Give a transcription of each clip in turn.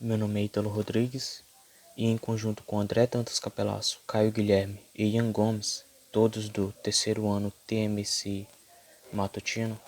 meu nome é Ítalo Rodrigues e em conjunto com André Dantas Capelasso, Caio Guilherme e Ian Gomes, todos do terceiro ano TMC matutino,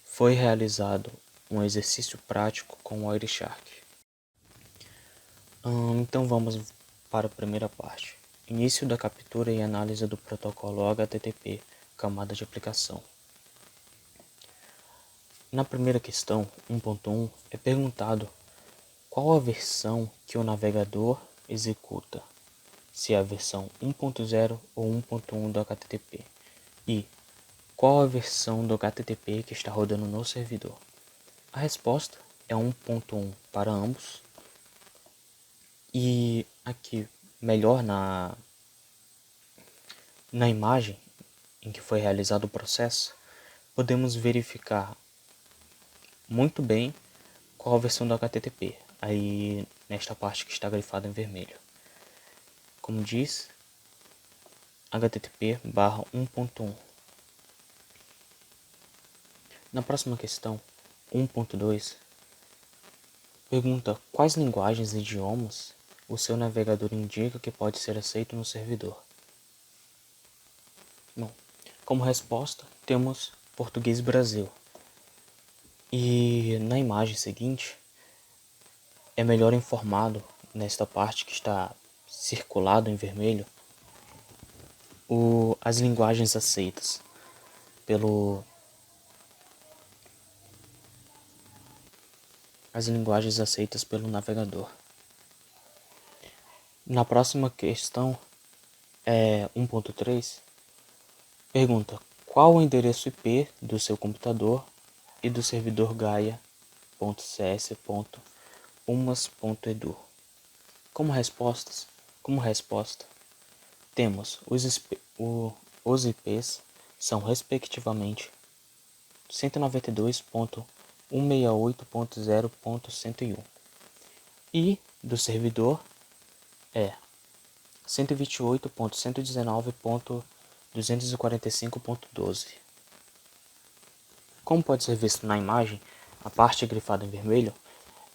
foi realizado um exercício prático com o Wireshark. Então vamos para a primeira parte. Início da captura e análise do protocolo HTTP, camada de aplicação. Na primeira questão, 1.1, é perguntado qual a versão que o navegador executa, se é a versão 1.0 ou 1.1 do HTTP, e qual a versão do HTTP que está rodando no servidor. A resposta é 1.1 para ambos, e aqui melhor na imagem em que foi realizado o processo, podemos verificar muito bem qual a versão do HTTP, aí nesta parte que está grifada em vermelho. Como diz, HTTP/1.1. Na próxima questão, 1.2, pergunta quais linguagens e idiomas o seu navegador indica que pode ser aceito no servidor. Bom, como resposta, temos Português Brasil. E na imagem seguinte, é melhor informado, nesta parte que está circulado em vermelho, as linguagens aceitas pelo navegador. Na próxima questão, 1.3, pergunta qual o endereço IP do seu computador e do servidor gaia.cs.umas.edu. Como resposta, temos os IPs são respectivamente 192.168.0.101 e do servidor é 128.119.245.12. Como pode ser visto na imagem, a parte grifada em vermelho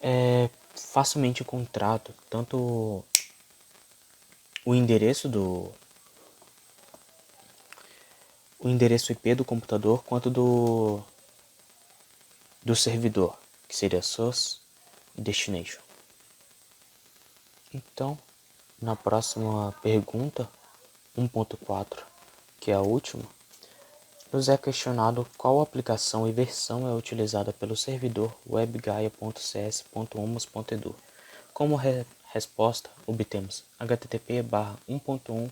é facilmente encontrado tanto o endereço IP do computador quanto do servidor, que seria source e destination. Então, na próxima pergunta, 1.4, que é a última, nos é questionado qual aplicação e versão é utilizada pelo servidor webgaia.cs.umas.edu. Como resposta, obtemos http:/1.1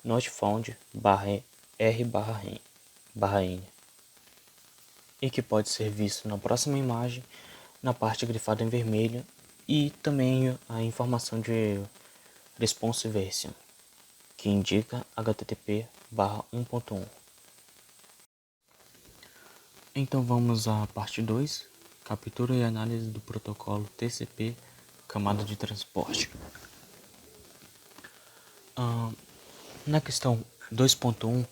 notfound/r/n, e que pode ser visto na próxima imagem, na parte grifada em vermelho, e também a informação de response version, que indica http:/1.1. Então vamos à parte 2, captura e análise do protocolo TCP, camada de transporte. Na questão 2.1,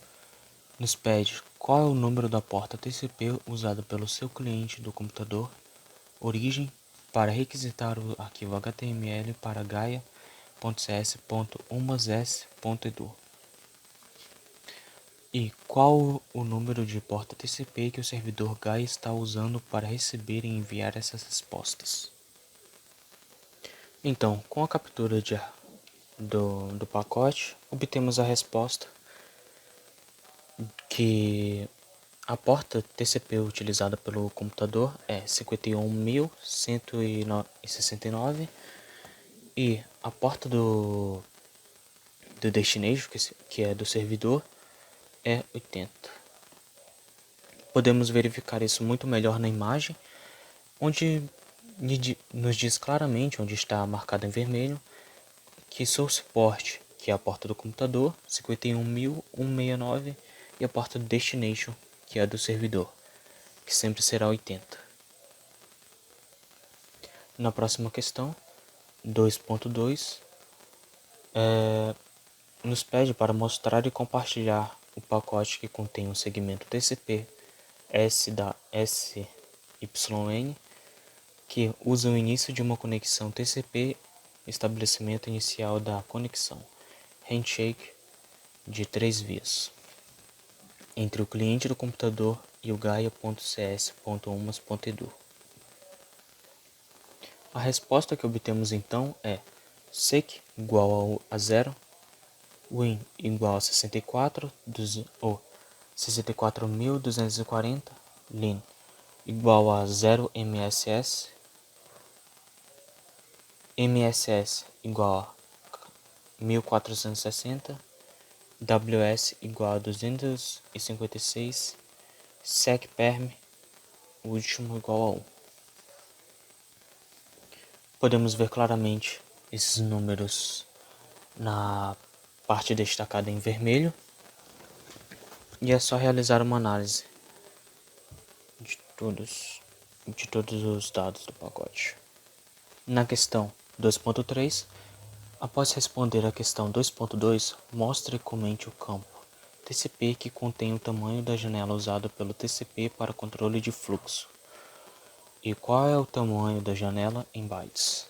nos pede qual é o número da porta TCP usada pelo seu cliente do computador, origem, para requisitar o arquivo HTML para gaia.cs.umas.edu. E qual o número de porta TCP que o servidor Gaia está usando para receber e enviar essas respostas. Então, com a captura do pacote, obtemos a resposta que a porta TCP utilizada pelo computador é 51.169 e a porta do destination, que é do servidor, é 80. Podemos verificar isso muito melhor na imagem, onde nos diz claramente, onde está marcado em vermelho, que source port, que é a porta do computador, 51.169, e a porta do destination, que é a do servidor, que sempre será 80. Na próxima questão, 2.2, nos pede para mostrar e compartilhar o pacote que contém um segmento TCP S da SYN, que usa o início de uma conexão TCP, estabelecimento inicial da conexão, handshake de 3 vias, entre o cliente do computador e o gaia.cs.umas.edu. A resposta que obtemos então é sec igual a 0, win igual a 64, ou 64.240, lin igual a 0 mss, mss igual a 1460, ws igual a 256, secperm, o último igual a 1. Podemos ver claramente esses números na parte destacada em vermelho, e é só realizar uma análise de todos os dados do pacote. Na questão 2.3, após responder a questão 2.2, mostre e comente o campo TCP que contém o tamanho da janela usada pelo TCP para controle de fluxo. E qual é o tamanho da janela em bytes?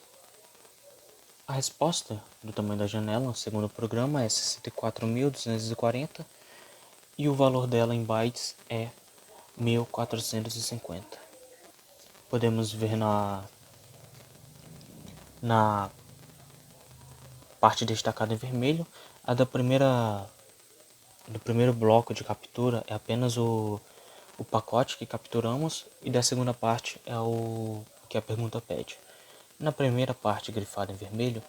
A resposta do tamanho da janela, segundo o programa, é 64.240 e o valor dela em bytes é 1450. Podemos ver na parte destacada em vermelho, a do primeiro bloco de captura é apenas o pacote que capturamos, e da segunda parte é o que a pergunta pede. Na primeira parte, grifada em vermelho,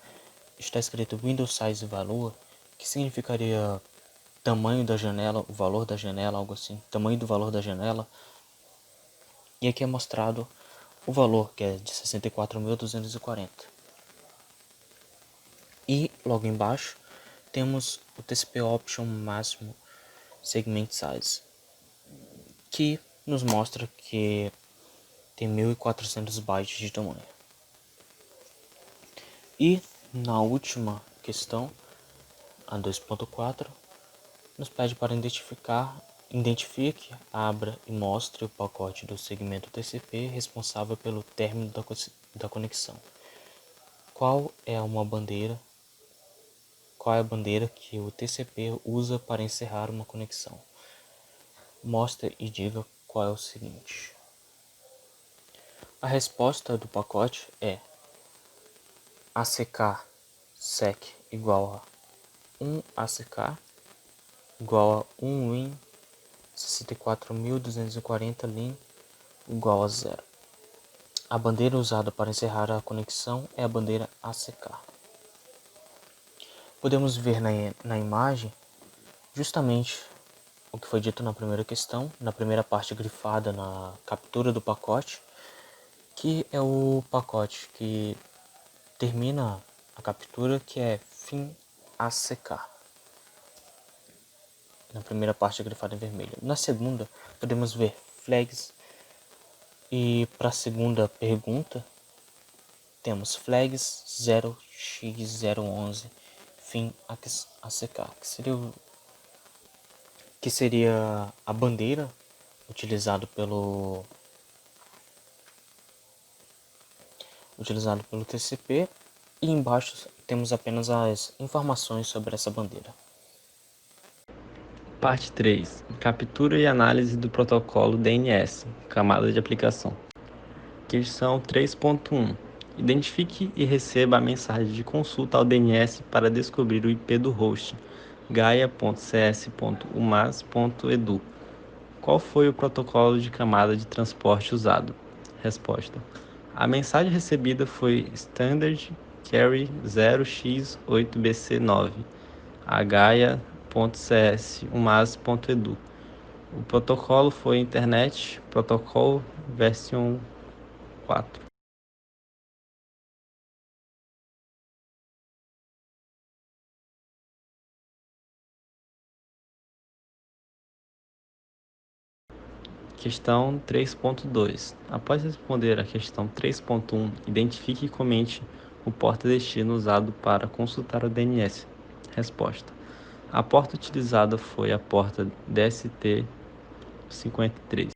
está escrito Windows Size Value, que significaria tamanho da janela, o valor da janela, algo assim, tamanho do valor da janela. E aqui é mostrado o valor, que é de 64.240. E logo embaixo temos o TCP Option máximo Segment Size, que nos mostra que tem 1400 bytes de tamanho. E na última questão, a 2.4, nos pede para identifique, abra e mostre o pacote do segmento TCP responsável pelo término da conexão. Qual é a bandeira que o TCP usa para encerrar uma conexão? Mostre e diga qual é o seguinte. A resposta do pacote é ACK sec igual a 1 ACK igual a 1 win 64.240 lin igual a 0. A bandeira usada para encerrar a conexão é a bandeira ACK. Podemos ver na imagem justamente o que foi dito na primeira questão, na primeira parte grifada na captura do pacote, que é o pacote que termina a captura, que é fim ACK. Na primeira parte grifada em vermelho. Na segunda, podemos ver flags. E para a segunda pergunta, temos flags 0x011 fim ACK, que seria a bandeira utilizado pelo TCP, e embaixo temos apenas as informações sobre essa bandeira. Parte 3. Captura e análise do protocolo DNS, camada de aplicação. Questão 3.1. Identifique e receba a mensagem de consulta ao DNS para descobrir o IP do host gaia.cs.umas.edu. Qual foi o protocolo de camada de transporte usado? Resposta. A mensagem recebida foi Standard Carry 0x8bc9 a gaia.cs.umas.edu. O protocolo foi Internet Protocol Version 4. Questão 3.2. Após responder a questão 3.1, identifique e comente o porta-destino usado para consultar o DNS. Resposta. A porta utilizada foi a porta DST-53.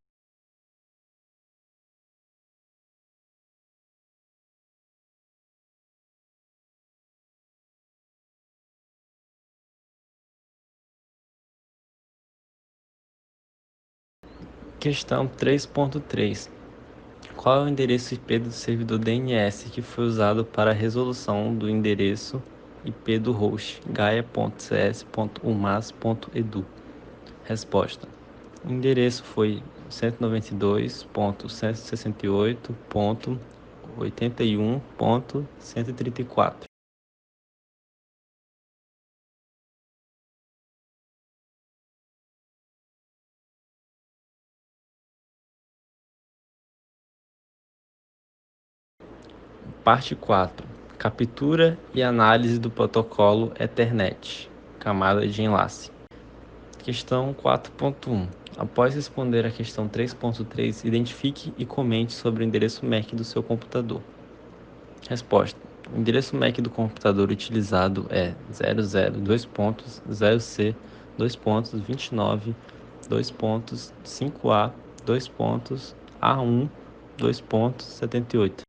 Questão 3.3. Qual é o endereço IP do servidor DNS que foi usado para a resolução do endereço IP do host gaia.cs.umas.edu? Resposta. O endereço foi 192.168.81.134. Parte 4. Captura e análise do protocolo Ethernet, camada de enlace. Questão 4.1. Após responder a questão 3.3, identifique e comente sobre o endereço MAC do seu computador. Resposta. O endereço MAC do computador utilizado é 00:0C:29:5A:1:78.